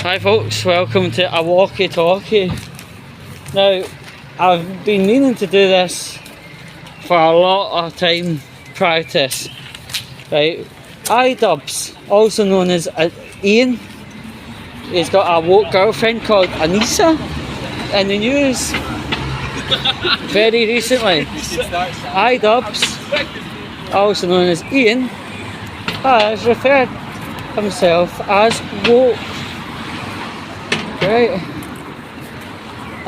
Hi folks, welcome to a Walkie talkie. Now, I've been meaning to do this for a lot of time prior to this. Right, Idubbz, also known as Ian, he's got a woke girlfriend called Anissa in the news very recently. Idubbz, also known as Ian, has referred himself as woke. Right,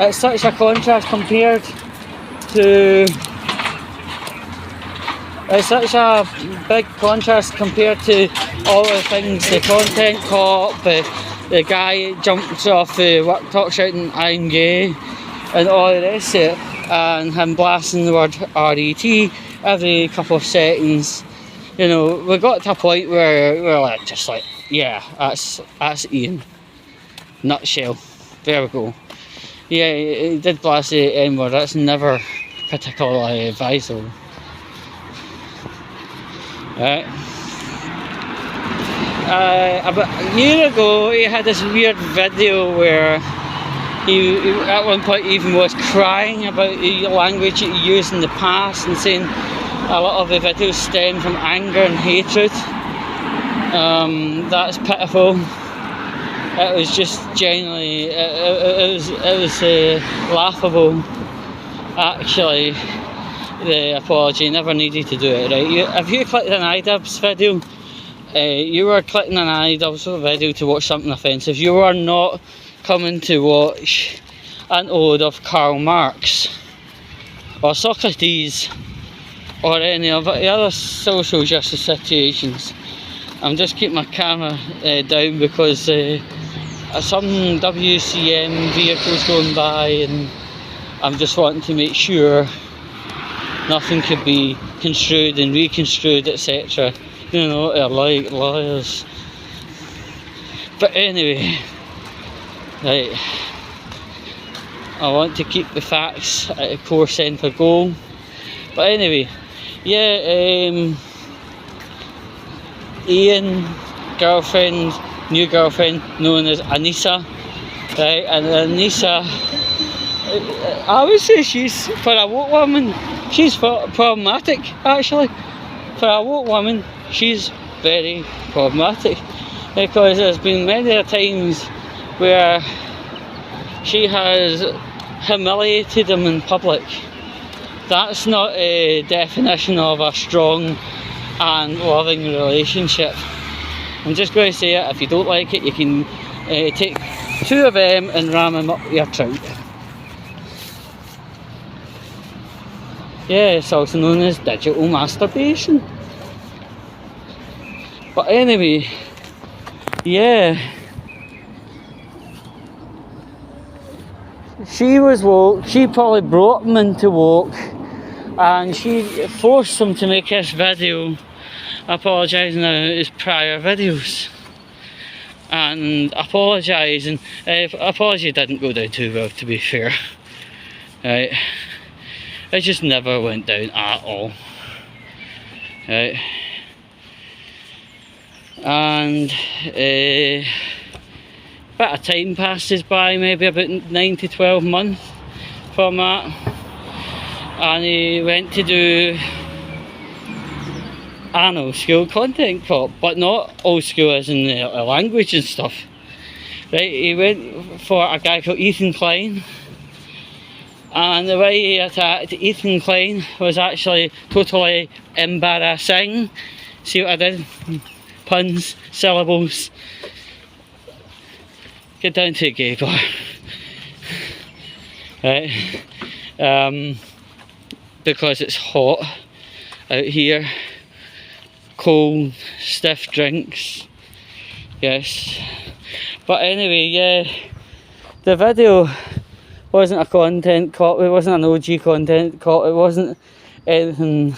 it's such a contrast compared to. It's such a big contrast compared to all the things, the content cop, the guy jumps off the work talk shouting I'm gay and all the rest of it, and him blasting the word RET every couple of seconds. You know, we got to a point where we're like, just like, yeah, that's Ian. Nutshell. There we go. Yeah, he did blast the N word, that's never particularly advisable. Right. About a year ago, he had this weird video where he at one point even was crying about the language he used in the past and saying a lot of the videos stem from anger and hatred. That's pitiful. It was just genuinely, it was laughable. Actually, the apology never needed to do it, right? If you clicked an Idubbz video, you were clicking an Idubbz video to watch something offensive. You were not coming to watch an ode of Karl Marx or Socrates or any of the other social justice situations. I'm just keeping my camera down because some WCM vehicles going by, and I'm just wanting to make sure nothing could be construed and reconstrued, etc. You know, they're like lawyers. But anyway, right, I want to keep the facts at the core centre goal. But anyway, yeah, Ian, girlfriend, new girlfriend, known as Anissa, right? And Anissa, I would say she's, for a woke woman, she's problematic, actually. For a woke woman, she's very problematic, because there's been many times where she has humiliated him in public. That's not a definition of a strong and loving relationship. I'm just going to say it, if you don't like it, you can take two of them and ram them up your trunk. Yeah, it's also known as digital masturbation. But anyway, yeah, she was woke, she probably brought him into woke, and she forced him to make this video apologising about his prior videos. And apologising, apology didn't go down too well, to be fair. Right. It just never went down at all. Right. And a bit of time passes by, maybe about 9 to 12 months from that, and he went to do, I know, school content cop, but not old school as in the language and stuff. Right, he went for a guy called Ethan Klein, and the way he attacked Ethan Klein was actually totally embarrassing. See what I did? Puns, syllables. Get down to a gay bar. Right, because it's hot out here. Cold, stiff drinks, yes. But anyway, yeah, the video wasn't a content cop, it wasn't an OG content cop, it wasn't anything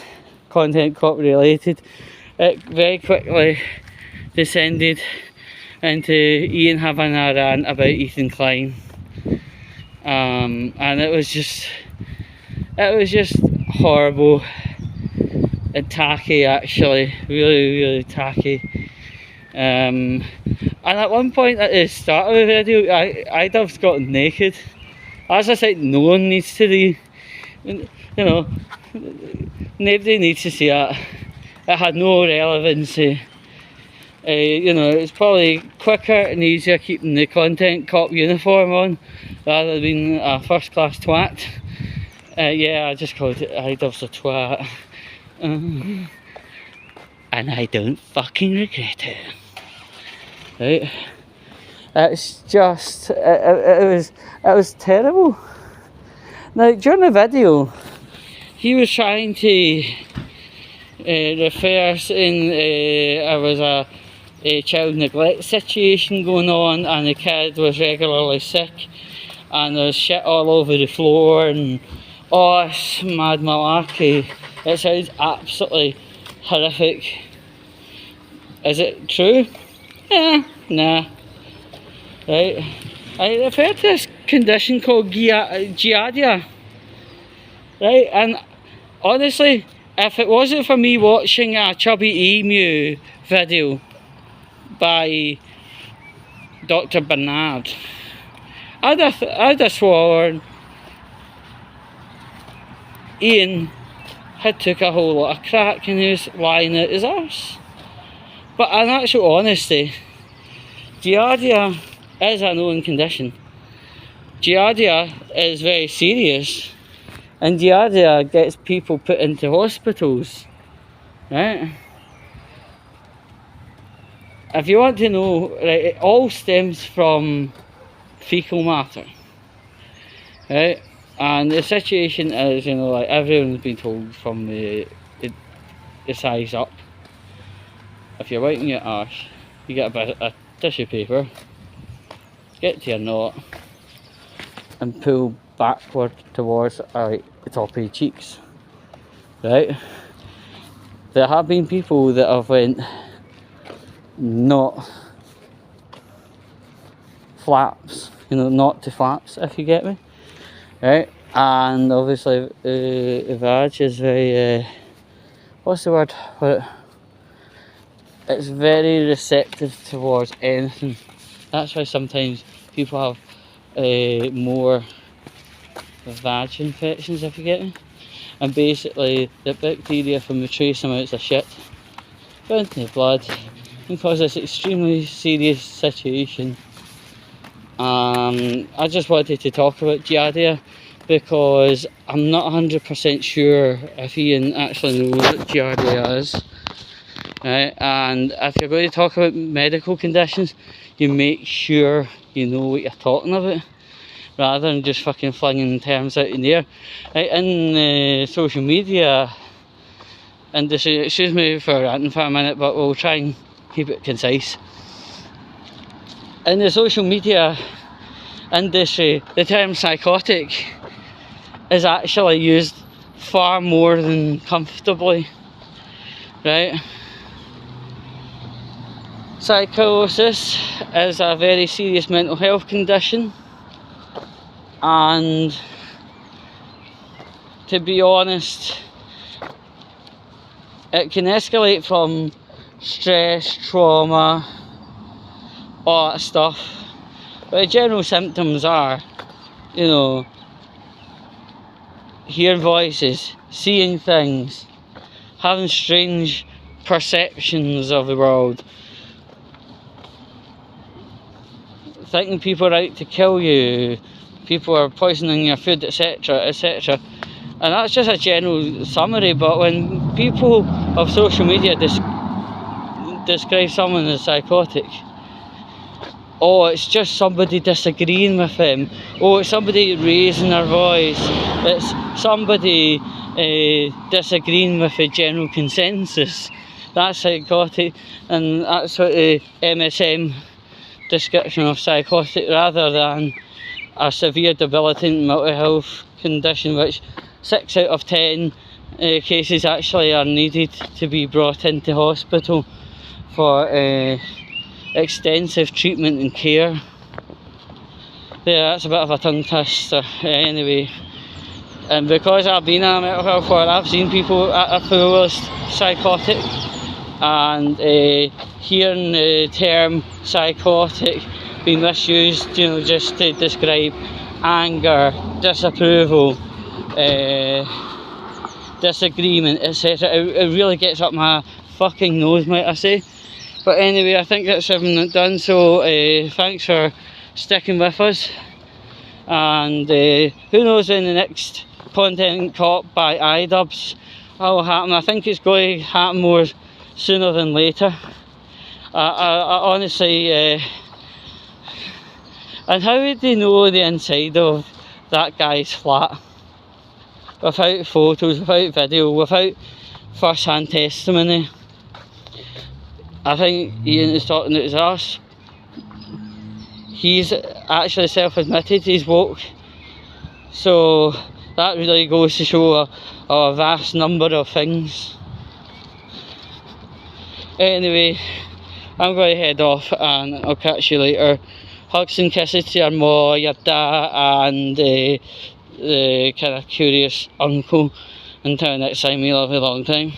content cop related. It very quickly descended into Ian having a rant about Ethan Klein, and it was just horrible. And tacky, actually, really tacky. And And at one point at the start of the video, Idubbz got naked. As I said, no one needs to be, you know, nobody needs to see that. It had no relevancy. You know, it's probably quicker and easier keeping the content cop uniform on rather than being a first class twat. Yeah, I just called it Idubbz a twat. And I don't fucking regret it. Right? It's just, it was terrible. Now, during the video, he was trying to refer in there was a child neglect situation going on, and the kid was regularly sick, and there was shit all over the floor, and it's mad malarkey. It sounds absolutely horrific. Is it true? Nah. Right. I've heard this condition called giardia. Right, and honestly, if it wasn't for me watching a Chubby Emu video by Dr. Bernard, I'd have sworn Ian had took a whole lot of crack and he was lying at his arse. But in actual honesty, giardia is a known condition. Giardia is very serious, and giardia gets people put into hospitals, right? If you want to know, right, it all stems from fecal matter, right? And the situation is, you know, like everyone's been told from the size up. If you're wiping your arse, you get a bit of tissue paper, get to your knot, and pull backward towards the top of your cheeks, right? There have been people that have went not flaps, you know, not to flaps, if you get me, right? And obviously the vag is very, what's the word for it? It's very receptive towards anything. That's why sometimes people have more vag infections, if you get me. And basically the bacteria from the trace amounts of shit go into the blood and cause this extremely serious situation. I just wanted to talk about giardia because I'm not 100% sure if Ian actually knows what giardia is. Right? And if you're going to talk about medical conditions, you make sure you know what you're talking about, rather than just fucking flinging terms out in the air. Right? In social media industry, excuse me for ranting for a minute, but we'll try and keep it concise. In the social media industry, the term psychotic is actually used far more than comfortably, right? Psychosis is a very serious mental health condition, and to be honest, it can escalate from stress, trauma, all that stuff. But the general symptoms are, you know, hearing voices, seeing things, having strange perceptions of the world, thinking people are out to kill you, people are poisoning your food, etc, etc. And that's just a general summary, but when people of social media describe someone as psychotic, it's just somebody disagreeing with them, it's somebody raising their voice, it's somebody disagreeing with the general consensus, that's psychotic. And that's what the MSM description of psychotic, rather than a severe debilitating mental health condition, which 6 out of 10 cases actually are needed to be brought into hospital for extensive treatment and care. Yeah, that's a bit of a tongue twister anyway. And because I've been a mental health ward, I've seen people at their fullest psychotic, and hearing the term psychotic being misused, you know, just to describe anger, disapproval, disagreement, etc. It really gets up my fucking nose, might I say. But anyway, I think that's everything done, so thanks for sticking with us. And who knows when the next content cop by Idubbz will happen. I think it's going to happen more sooner than later. I honestly, and how would they know the inside of that guy's flat without photos, without video, without first-hand testimony? I think Ian is talking to his arse. He's actually self-admitted he's woke, so that really goes to show a vast number of things. Anyway, I'm going to head off and I'll catch you later. Hugs and kisses to your ma, your dad, and the kind of curious uncle. Until next time, we love you a long time.